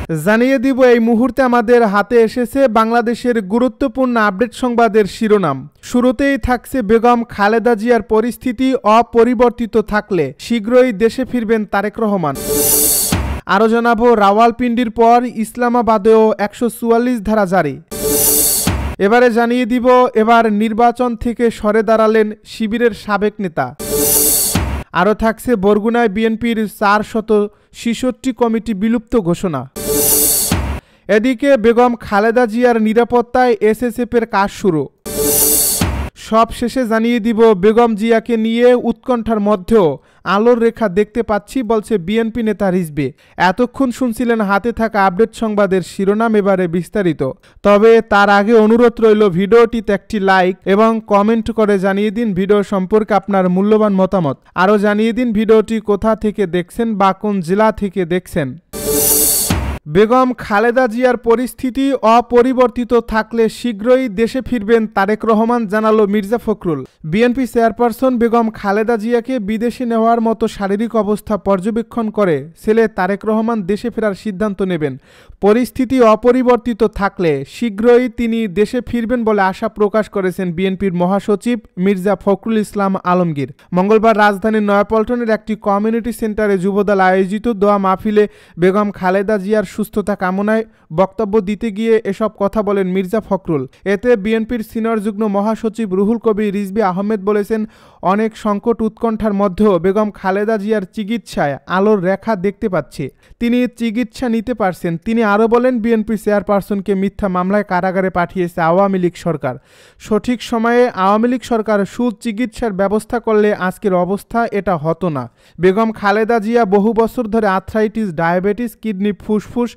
জানিয়ে দিব এই মুহূর্তে আমাদের হাতে এসেছে বাংলাদেশের গুরুত্বপূর্ণ আপডেট সংবাদের শিরোনাম। শুরুতেই থাকছে বেগম খালেদা জিয়ার পরিস্থিতি অপরিবর্তিত থাকলে শীঘ্রই দেশে ফিরবেন তারেক রহমান। আরও জানাবো রাওয়ালপিন্ডির পর ইসলামাবাদেও 144 ধারা জারি। এবারে জানিয়ে দিব এবার নির্বাচন থেকে সরে দাঁড়ালেন শিবিরের সাবেক নেতা। আরও থাকছে বরগুনায় বিএনপির 466 কমিটি বিলুপ্ত ঘোষণা। এদিকে বেগম খালেদা জিয়ার নিরাপত্তায় এসএসএফের কাজ শুরু। সব শেষে জানিয়ে দিব বেগম জিয়াকে নিয়ে উৎকণ্ঠার মধ্যেও আলোর রেখা দেখতে পাচ্ছি বলছে বিএনপি নেতা রিজভী। এতক্ষণ শুনছিলেন হাতে থাকা আপডেট সংবাদের শিরোনাম, এবারে বিস্তারিত। তবে তার আগে অনুরোধ রইল ভিডিওটিতে একটি লাইক এবং কমেন্ট করে জানিয়ে দিন ভিডিও সম্পর্কে আপনার মূল্যবান মতামত। আরও জানিয়ে দিন ভিডিওটি কোথা থেকে দেখছেন বা কোন জেলা থেকে দেখছেন। বেগম খালেদা জিয়ার পরিস্থিতি অপরিবর্তিত থাকলে শীঘ্রই দেশে ফিরবেন তারেক রহমান, জানালো মির্জা ফখরুল। বিএনপি চেয়ারপারসন বেগম খালেদা জিয়াকে বিদেশে নেওয়ার মতো শারীরিক অবস্থা পর্যবেক্ষণ করে ছেলে তারেক রহমান দেশে ফেরার সিদ্ধান্ত নেবেন। পরিস্থিতি অপরিবর্তিত থাকলে শীঘ্রই তিনি দেশে ফিরবেন বলে আশা প্রকাশ করেছেন বিএনপির মহাসচিব মির্জা ফখরুল ইসলাম আলমগীর। মঙ্গলবার রাজধানীর নয়াপল্টনের একটি কমিউনিটি সেন্টারে যুবদল আয়োজিত দোয়া মাহফিলে বেগম খালেদা জিয়ার সুস্থতা কামনায় বক্তব্য দিতে গিয়ে এসব কথা বলেন মির্জা ফখরুল। এতে বিএনপির সিনিয়র যুগ্ম মহাসচিব রুহুল কবির রিজভী আহমেদ বলেছেন, অনেক সংকট উৎকণ্ঠার মধ্যেও বেগম খালেদা জিয়ার চিকিৎসায় আলোর রেখা দেখতে পাচ্ছি। তিনি চিকিৎসা নিতে পারছেন। তিনি আরও বলেন, বিএনপি চেয়ারপারসনকে মিথ্যা মামলায় কারাগারে পাঠিয়েছে আওয়ামী লীগ সরকার। সঠিক সময়ে আওয়ামী লীগ সরকার সুচিকিৎসার ব্যবস্থা করলে আজকের অবস্থা এটা হতো না। বেগম খালেদা জিয়া বহু বছর ধরে আর্থ্রাইটিস, ডায়াবেটিস, কিডনি, ফুসফুস,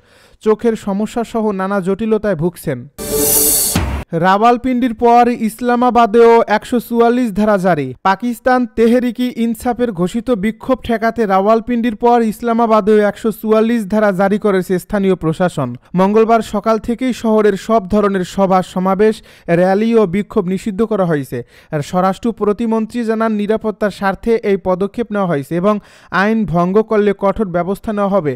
চোখের সমস্যা সহ নানা জটিলতায় ভুগছেন। রাওয়ালপিন্ডির পর ইসলামাবাদেও 144 ধারা জারি। পাকিস্তান তেহরিকি ইনসাফের ঘোষিত বিক্ষোভ ঠেকাতে রাওয়ালপিন্ডির পর ইসলামাবাদেও 144 ধারা জারি করেছে স্থানীয় প্রশাসন। মঙ্গলবার সকাল থেকেই শহরের সব ধরনের সভা, সমাবেশ, র্যালি ও বিক্ষোভ নিষিদ্ধ করা হয়েছে। আর স্বরাষ্ট্র প্রতিমন্ত্রী জানান, নিরাপত্তার স্বার্থে এই পদক্ষেপ নেওয়া হয়েছে এবং আইন ভঙ্গ করলে কঠোর ব্যবস্থা নেওয়া হবে।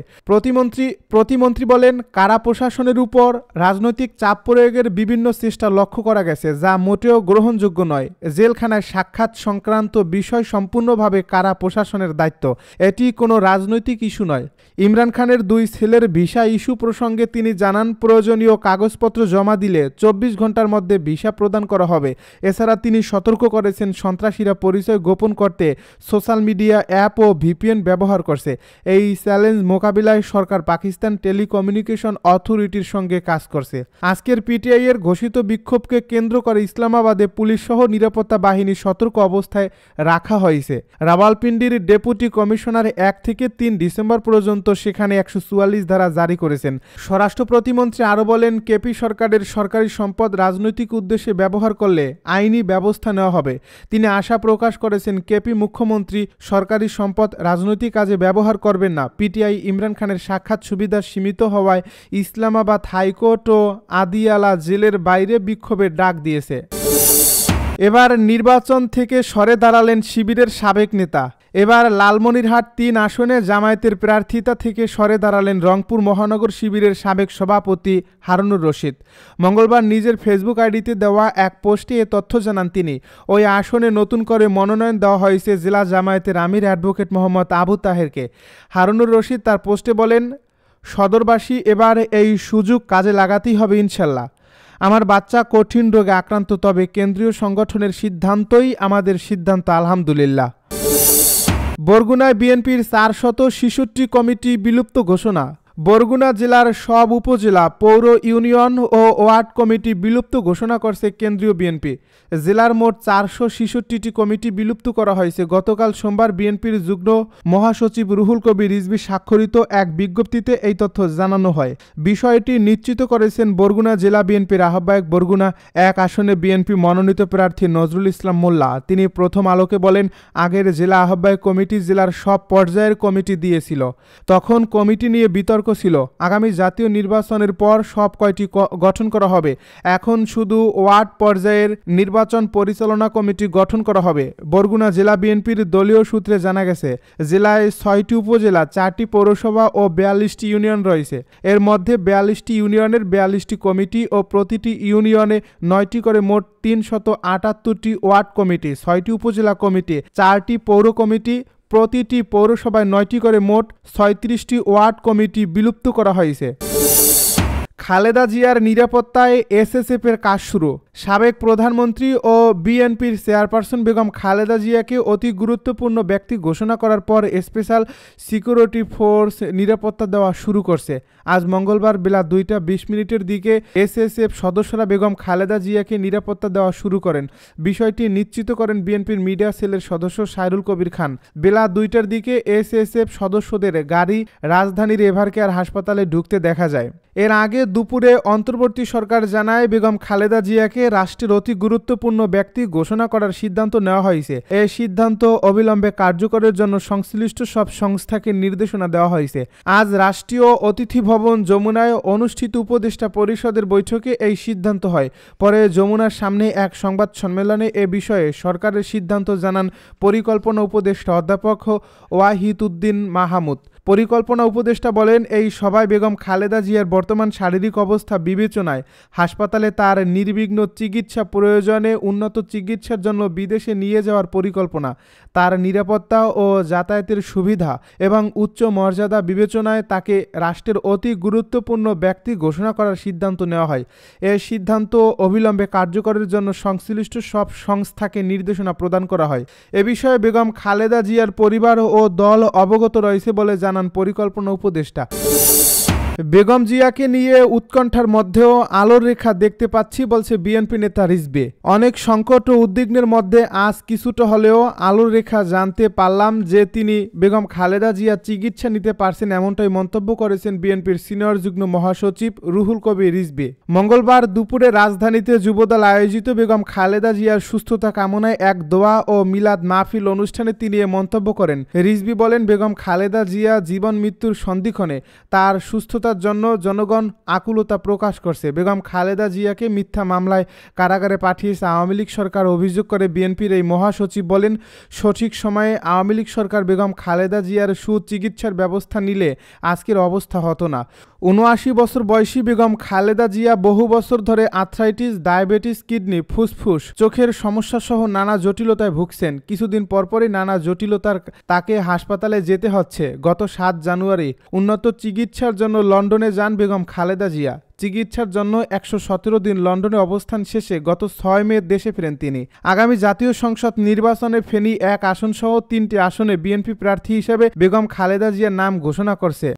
প্রতিমন্ত্রী বলেন, কারা প্রশাসনের উপর রাজনৈতিক চাপ প্রয়োগের বিভিন্ন চেষ্টা লক্ষ্য করা গেছে, যা মোটেও গ্রহণযোগ্য নয়। জেলখানায় সাক্ষাৎ সংক্রান্ত বিষয় সম্পূর্ণভাবে কারা প্রশাসনের দায়িত্ব। এটি কোনো রাজনৈতিক ইস্যু নয়। ইমরান খানের 2 ছেলের ভিসা ইস্যু প্রসঙ্গে তিনি জানান, প্রয়োজনীয় কাগজপত্র জমা দিলে 24 ঘন্টার মধ্যে ভিসা প্রদান করা হবে। এছাড়া তিনি সতর্ক করেছেন, সন্ত্রাসীরা পরিচয় গোপন করতে সোশ্যাল মিডিয়া অ্যাপ ও ভিপিএন ব্যবহার করছে। এই চ্যালেঞ্জ মোকাবিলায় সরকার পাকিস্তান টেলিকমিউনিকেশন অথরিটির সঙ্গে কাজ করছে। আজকের পিটিআই এর ঘোষিত বিক্ষোভকে কেন্দ্র করে ইসলামাবাদে পুলিশ সহ নিরাপত্তা বাহিনী সতর্ক অবস্থায় রাখা হয়েছে। রাওয়ালপিন্ডির ডেপুটি কমিশনার 1 থেকে 3 ডিসেম্বর পর্যন্ত সেখানে 144 ধারা জারি করেছেন। স্বরাষ্ট্র প্রতিমন্ত্রী আরও বলেন, কেপি সরকারের সরকারি সম্পদ রাজনৈতিক উদ্দেশ্যে ব্যবহার করলে আইনি ব্যবস্থা নেওয়া হবে। তিনি আশা প্রকাশ করেছেন, কেপি মুখ্যমন্ত্রী সরকারি সম্পদ রাজনৈতিক কাজে ব্যবহার করবেন না। পিটিআই ইমরান খানের সাক্ষাৎ সুবিধা সীমিত হওয়ায় ইসলামাবাদ হাইকোর্ট ও আদিয়ালা জেলের বাইরে বিক্ষোভের ডাক দিয়েছে। এবার নির্বাচন থেকে সরে দাঁড়ালেন শিবিরের সাবেক নেতা। এবার লালমনিরহাট 3 আসনে জামায়াতের প্রার্থিতা থেকে সরে দাঁড়ালেন রংপুর মহানগর শিবিরের সাবেক সভাপতি হারুনুর রশিদ। মঙ্গলবার নিজের ফেসবুক আইডিতে দেওয়া এক পোস্টে এ তথ্য জানান তিনি। ওই আসনে নতুন করে মনোনয়ন দেওয়া হয়েছে জেলা জামায়াতের আমির অ্যাডভোকেট মোহাম্মদ আবু তাহেরকে। হারুনুর রশিদ তার পোস্টে বলেন, সদরবাসী এবার এই সুযোগ কাজে লাগাতেই হবে ইনশাল্লাহ। আমার বাচ্চা কঠিন রোগে আক্রান্ত, তবে কেন্দ্রীয় সংগঠনের সিদ্ধান্তই আমাদের সিদ্ধান্ত, আলহামদুলিল্লাহ। বরগুনায় বিএনপির 466 কমিটি বিলুপ্ত ঘোষণা। বরগুনা জেলার সব উপজেলা, পৌর ইউনিয়ন ও ওয়ার্ড কমিটি বিলুপ্ত ঘোষণা করছে কেন্দ্রীয় বিএনপি। জেলার মোট 466টি কমিটি বিলুপ্ত করা হয়েছে। গতকাল সোমবার বিএনপির যুগ্ম মহাসচিব রুহুল কবির রিজভী স্বাক্ষরিত এক বিজ্ঞপ্তিতে এই তথ্য জানানো হয়। বিষয়টি নিশ্চিত করেছেন বরগুনা জেলা বিএনপির আহ্বায়ক। বরগুনা 1 আসনে বিএনপি মনোনীত প্রার্থী নজরুল ইসলাম মোল্লা। তিনি প্রথম আলোকে বলেন, আগের জেলা আহ্বায়ক কমিটি জেলার সব পর্যায়ের কমিটি দিয়েছিল। তখন কমিটি নিয়ে বিতর্ক বিতর্ক ছিল। আগামী জাতীয় নির্বাচনের পর সব কয়টি গঠন করা হবে। এখন শুধু ওয়ার্ড পর্যায়ের নির্বাচন পরিচালনা কমিটি গঠন করা হবে। বরগুনা জেলা বিএনপির দলীয় সূত্রে জানা গেছে, জেলায় 6টি উপজেলা, 4টি পৌরসভা ও 42টি ইউনিয়ন রয়েছে। এর মধ্যে 42টি ইউনিয়নের 42টি কমিটি ও প্রতিটি ইউনিয়নে 9টি করে মোট 378টি ওয়ার্ড কমিটি, 6টি উপজেলা কমিটি, 4টি পৌর কমিটি, প্রতিটি পৌরসভায় 9টি করে মোট 36টি ওয়ার্ড কমিটি বিলুপ্ত করা হয়েছে। খালেদা জিয়ার নিরাপত্তায় এসএসএফের কাজ শুরু। সাবেক প্রধানমন্ত্রী ও বিএনপির চেয়ারপারসন বেগম খালেদা জিয়াকে অতি গুরুত্বপূর্ণ ব্যক্তি ঘোষণা করার পর স্পেশাল সিকিউরিটি ফোর্স নিরাপত্তা দেওয়া শুরু করছে। আজ মঙ্গলবার বেলা 2:20 দিকে এসএসএফ সদস্যরা বেগম খালেদা জিয়াকে নিরাপত্তা দেওয়া শুরু করেন। বিষয়টি নিশ্চিত করেন বিএনপির মিডিয়া সেলের সদস্য সাইরুল কবির খান। বেলা 2টার দিকে এসএসএফ সদস্যদের গাড়ি রাজধানীর এভারকেয়ার হাসপাতালে ঢুকতে দেখা যায়। এর আগে দুপুরে অন্তর্বর্তী সরকার জানায়, বেগম খালেদা জিয়াকে রাষ্ট্রের অতি গুরুত্বপূর্ণ ব্যক্তি ঘোষণা করার সিদ্ধান্ত নেওয়া হয়েছে। এই সিদ্ধান্ত অবিলম্বে কার্যকরের জন্য সংশ্লিষ্ট সব সংস্থাকে নির্দেশনা দেওয়া হয়েছে। আজ রাষ্ট্রীয় অতিথি ভবন যমুনায় অনুষ্ঠিত উপদেষ্টা পরিষদের বৈঠকে এই সিদ্ধান্ত হয়। পরে যমুনার সামনে এক সংবাদ সম্মেলনে এ বিষয়ে সরকারের সিদ্ধান্ত জানান পরিকল্পনা উপদেষ্টা অধ্যাপক ওয়াহিদ উদ্দিন মাহমুদ। পরিকল্পনা উপদেষ্টা বলেন, এই সভায় বেগম খালেদা জিয়ার বর্তমান শারীরিক অবস্থা বিবেচনায় হাসপাতালে তার নির্বিঘ্ন চিকিৎসা প্রয়োজনে উন্নত চিকিৎসার জন্য বিদেশে নিয়ে যাওয়ার পরিকল্পনা, তার নিরাপত্তা ও যাতায়াতের সুবিধা এবং উচ্চ মর্যাদা বিবেচনায় তাকে রাষ্ট্রের অতি গুরুত্বপূর্ণ ব্যক্তি ঘোষণা করার সিদ্ধান্ত নেওয়া হয়। এই সিদ্ধান্ত অবিলম্বে কার্যকরের জন্য সংশ্লিষ্ট সব সংস্থাকে নির্দেশনা প্রদান করা হয়। এ বিষয়ে বেগম খালেদা জিয়ার পরিবার ও দল অবগত রয়েছে বলে জানান পরিকল্পনা উপদেষ্টা। বেগম জিয়াকে নিয়ে উৎকণ্ঠার মধ্যেও আলোর রেখা দেখতে পাচ্ছি বলছে বিএনপি নেতা রিজভী। অনেক সংকট ও উদ্বিগ্নের মধ্যে আজ কিছুটা হলেও আলোর রেখা জানতে পারলাম যে তিনি বেগম খালেদা জিয়া চিকিৎসা নিতে পারছেন, এমনটাই মন্তব্য করেছেন বিএনপির সিনিয়র যুগ্ম মহাসচিব রুহুল কবির রিজভী। মঙ্গলবার দুপুরে রাজধানীতে যুবদল আয়োজিত বেগম খালেদা জিয়ার সুস্থতা কামনায় এক দোয়া ও মিলাদ মাহফিল অনুষ্ঠানে তিনি এ মন্তব্য করেন। রিজভী বলেন, বেগম খালেদা জিয়া জীবন মৃত্যুর সন্ধিক্ষণে তার সুস্থতার জন্য জনগণ আকুলতা প্রকাশ করছে। বেগম খালেদা জিয়াকে মিথ্যা মামলায় কারাগারে পাঠিয়েছে আওয়ামী লীগ সরকার অভিযোগ করে বিএনপির এই মহাসচিব বলেন, সঠিক সময়ে আওয়ামী লীগ সরকার বেগম খালেদা জিয়ার সুচিকিৎসার ব্যবস্থা নিলে আজকের অবস্থা হতো না। ৭৯ বছর বয়সী বেগম খালেদা জিয়া বহু বছর ধরে আর্থ্রাইটিস, ডায়াবেটিস, কিডনি, ফুসফুস, চোখের সমস্যা সহ নানা জটিলতায় ভুগছেন। কিছুদিন পরপরই নানা জটিলতার তাকে হাসপাতালে যেতে হচ্ছে। গত 7 জানুয়ারি উন্নত চিকিৎসার জন্য লন্ডনে যান বেগম খালেদা জিয়া। চিকিৎসার জন্য 117 দিন লন্ডনে অবস্থান শেষে গত 6 মে দেশে ফেরেন তিনি। আগামী জাতীয় সংসদ নির্বাচনে ফেনী 1 আসন সহ 3টি আসনে বিএনপি প্রার্থী হিসেবে বেগম খালেদা জিয়ার নাম ঘোষণা করছে।